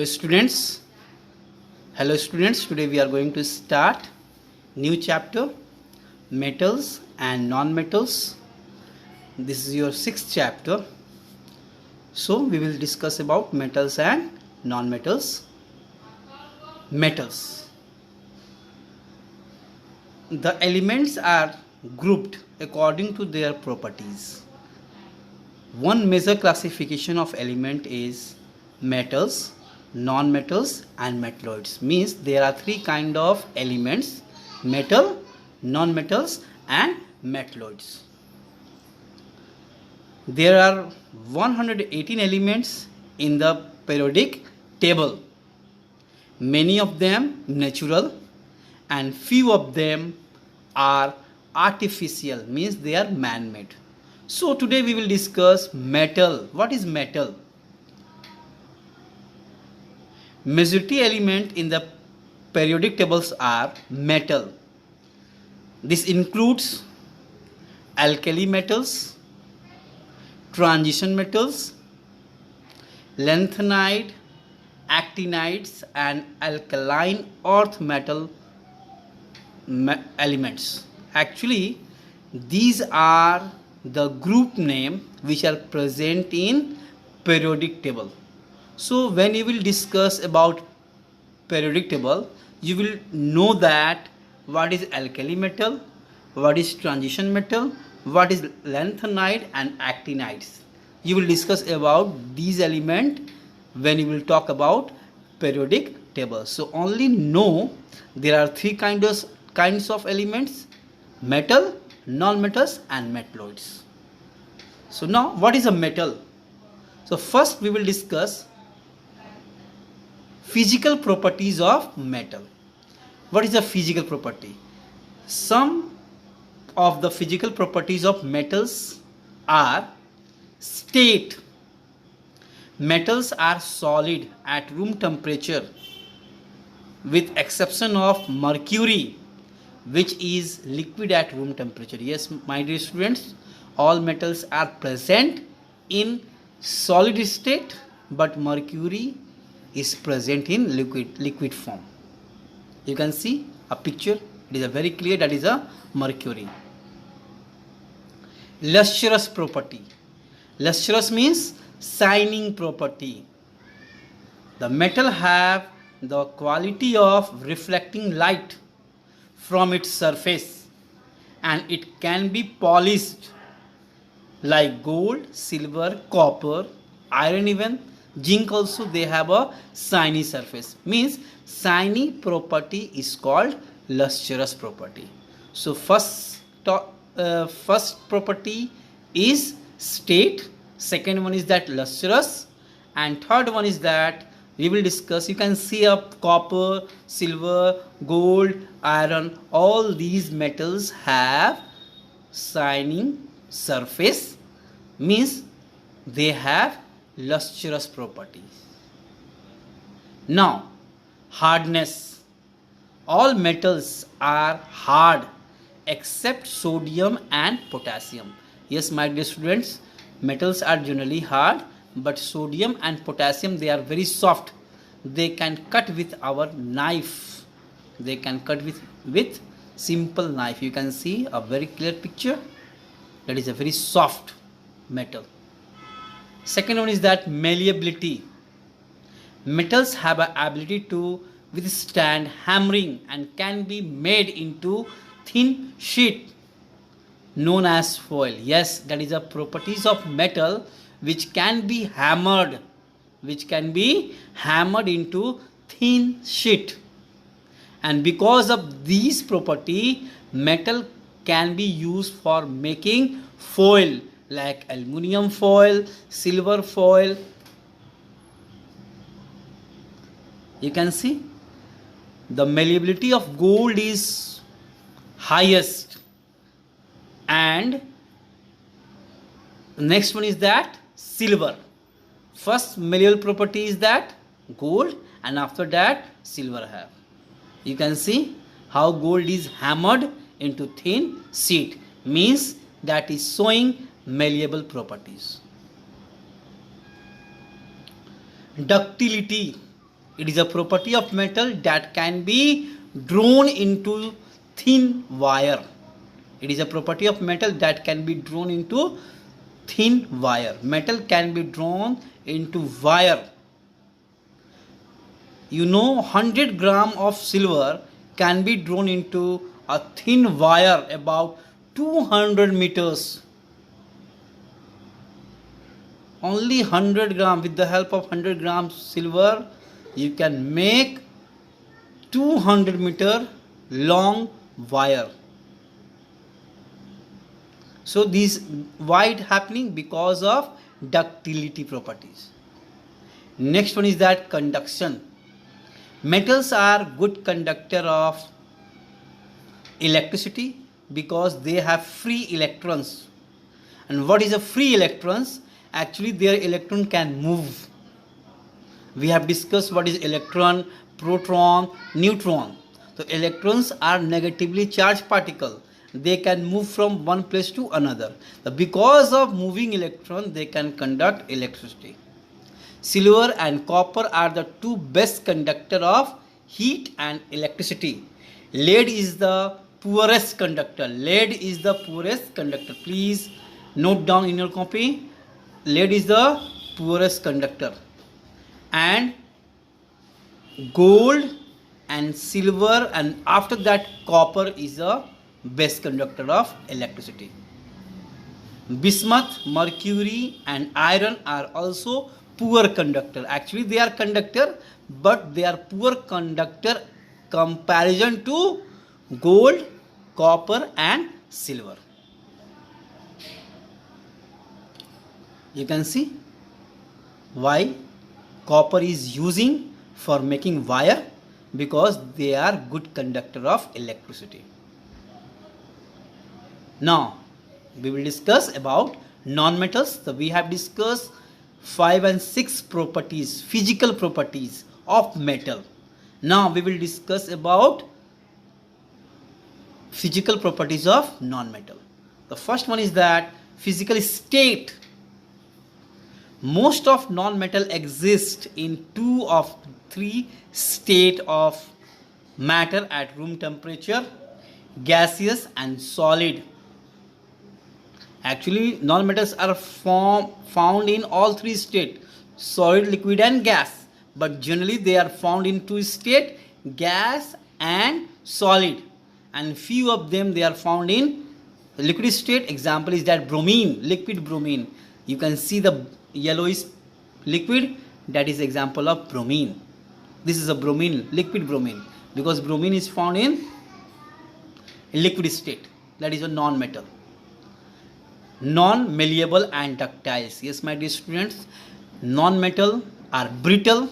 Students, hello students. Today we are going to start new chapter, metals and non-metals. This is your sixth chapter. So we will discuss about metals and non-metals. Metals. The elements are grouped according to their properties. One major classification of element is metals, non-metals and metalloids. Means there are three kind of elements: metal, non-metals and metalloids. There are 118 elements in the periodic table. Many of them natural and few of them are artificial, means they are man-made. So today we will discuss metal. What is metal? Majority element in the periodic tables are metal. This includes alkali metals, transition metals, lanthanide, actinides and alkaline earth metal elements. Actually, these are the group name which are present in periodic table. So when you will discuss about periodic table, you will know that what is alkali metal, what is transition metal, what is lanthanide and actinides. You will discuss about these elements when you will talk about periodic table. So only know there are three kinds of elements: metal, non-metals and metalloids. So now what is a metal? So first we will discuss physical properties of metal. What is a physical property? Some of the physical properties of metals are: state. Metals are solid at room temperature with exception of mercury, which is liquid at room temperature. Yes, my dear students, all metals are present in solid state, but mercury is present in liquid form. You can see a picture, it is a very clear, that is a mercury. Lustrous property. Lustrous means shining property. The metal have the quality of reflecting light from its surface and it can be polished like gold, silver, copper, iron, even zinc also. They have a shiny surface, means shiny property is called lustrous property. So first property is state, second one is that lustrous, and third one is that we will discuss. You can see up copper, silver, gold, iron, all these metals have shining surface, means they have lustrous properties. Now hardness. All metals are hard except sodium and potassium. Yes, my dear students, metals are generally hard, but sodium and potassium, they are very soft. They can cut with our knife. They can cut with simple knife. You can see a very clear picture. That is a very soft metal. Second one is that malleability. Metals have an ability to withstand hammering and can be made into thin sheet known as foil. Yes, that is a properties of metal which can be hammered, into thin sheet. And because of these property, metal can be used for making foil like aluminium foil, silver foil. You can see the malleability of gold is highest, and next one is that silver. First malleable property is that gold, and after that silver have. You can see how gold is hammered into thin sheet, means that is showing malleable properties. Ductility. It is a property of metal that can be drawn into thin wire. It is a property of metal that can be drawn into thin wire. Metal can be drawn into wire. You know, 100 gram of silver can be drawn into a thin wire about 200 meters. Only 100 gram, with the help of 100 grams silver, you can make 200-meter long wire. So this, why it happening? Because of ductility properties. Next one is that conduction. Metals are good conductor of electricity because they have free electrons. And what is a free electrons? Actually their electron can move. We have discussed what is electron, proton, neutron. So electrons are negatively charged particle. They can move from one place to another. Because of moving electron, they can conduct electricity. Silver and copper are the two best conductor of heat and electricity. Lead is the poorest conductor. Lead is the poorest conductor. Please note down in your copy. Lead is the poorest conductor. And gold and silver, and after that copper is the best conductor of electricity. Bismuth, mercury and iron are also poor conductor. Actually they are conductor, but they are poor conductor comparison to gold, copper and silver. You can see why copper is using for making wire, because they are good conductor of electricity. Now we will discuss about non-metals. So we have discussed 5 and 6 properties, physical properties of metal. Now we will discuss about physical properties of non-metal. The first one is that physical state. Most of non-metal exist in 2 of 3 state of matter at room temperature: gaseous and solid. Actually non-metals are found in all 3 states: solid, liquid and gas. But generally they are found in 2 states: gas and solid. And few of them they are found in liquid state. Example is that bromine, liquid bromine. You can see the yellowish liquid, that is example of bromine. This is a bromine, liquid bromine, because bromine is found in liquid state. That is a non-metal. Non-malleable and ductile. Yes my dear students, non-metal are brittle.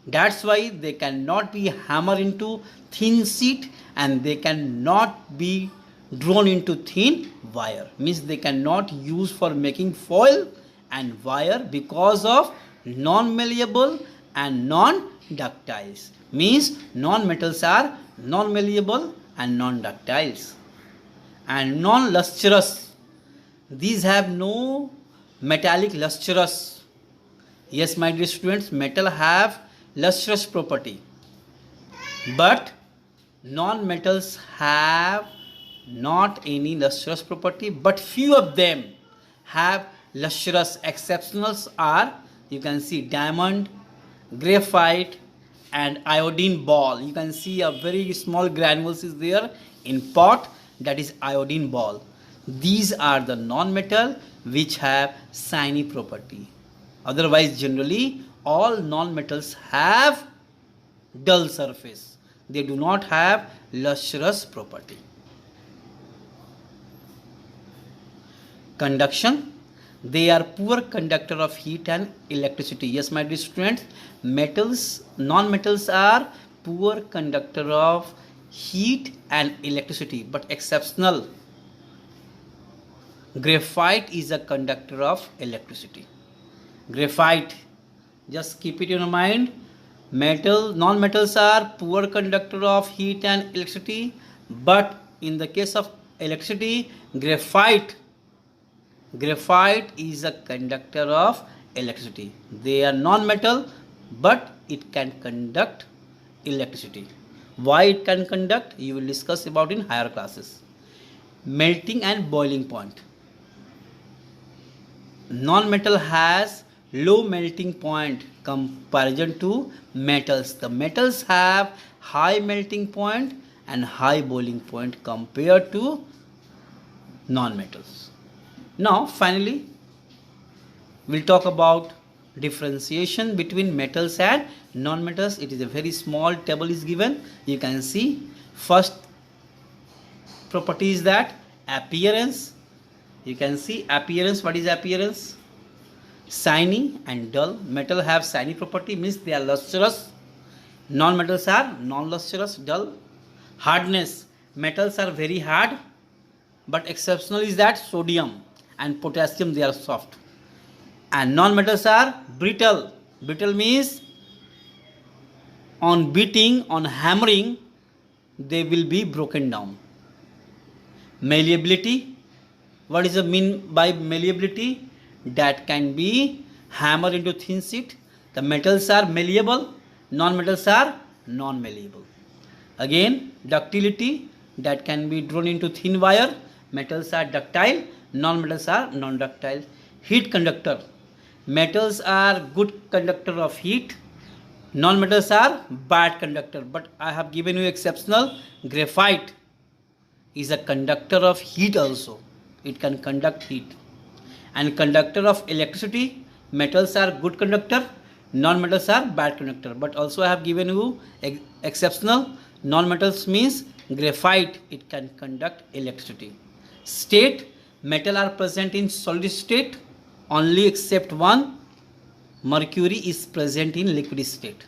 That's why they cannot be hammered into thin sheet, and they cannot be drawn into thin wire. Means they cannot use for making foil and wire because of non-malleable and non-ductiles. Means non-metals are non-malleable and non-ductiles. And non-lustrous. These have no metallic lustrous. Yes my dear students, metal have lustrous property, but non-metals have not any lustrous property, but few of them have lustrous. Exceptionals are, you can see, diamond, graphite and iodine ball. You can see a very small granules is there in pot, that is iodine ball. These are the non-metal which have shiny property. Otherwise generally all non-metals have dull surface. They do not have lustrous property. Conduction. They are poor conductor of heat and electricity. Yes my dear students, metals, non-metals are poor conductor of heat and electricity, but exceptional. Graphite is a conductor of electricity. Graphite, just keep it in your mind. Non-metals are poor conductor of heat and electricity, but in the case of electricity, graphite is a conductor of electricity. They are non-metal, but it can conduct electricity. Why it can conduct, you will discuss about in higher classes. Melting and boiling point. Non-metal has low melting point comparison to metals. The metals have high melting point and high boiling point compared to non-metals. Now finally we'll talk about differentiation between metals and non-metals. It is a very small table is given. You can see first property is that appearance. You can see appearance. What is appearance? Shiny and dull. Metal have shiny property, means they are lustrous. Non-metals are non-lustrous, dull. Hardness. Metals are very hard, but exceptional is that sodium and potassium, they are soft. And non-metals are brittle. Brittle means on beating, on hammering, they will be broken down. Malleability. What is the mean by malleability? That can be hammered into thin sheet. The metals are malleable, non-metals are non-malleable. Again, ductility, that can be drawn into thin wire. Metals are ductile, non-metals are non-ductile. Heat conductor. Metals are good conductor of heat, non-metals are bad conductor. But I have given you exceptional. Graphite is a conductor of heat also. It can conduct heat. And conductor of electricity, metals are good conductor, non-metals are bad conductor. But also I have given you exceptional. Non-metals means graphite, it can conduct electricity. State, metal are present in solid state only except one, mercury is present in liquid state.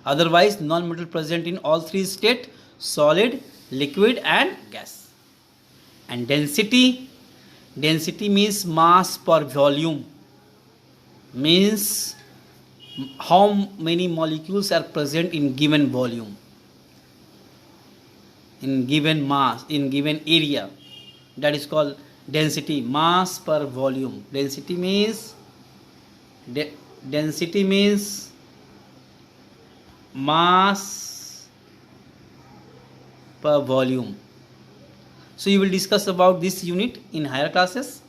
Otherwise non-metal present in all three state, solid, liquid and gas. And density, density means mass per volume, means how many molecules are present in given volume, in given mass, in given area. That is called density, mass per volume. Density means mass per volume. So you will discuss about this unit in higher classes.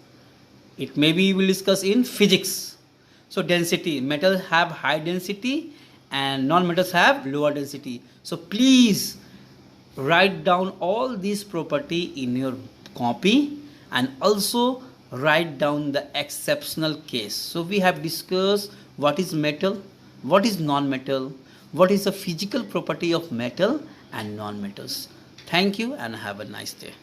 It maybe you will discuss in physics. So density, metals have high density and non-metals have lower density. So please write down all these property in your copy and also write down the exceptional case. So we have discussed what is metal, what is non-metal, what is the physical property of metal and non-metals. Thank you and have a nice day.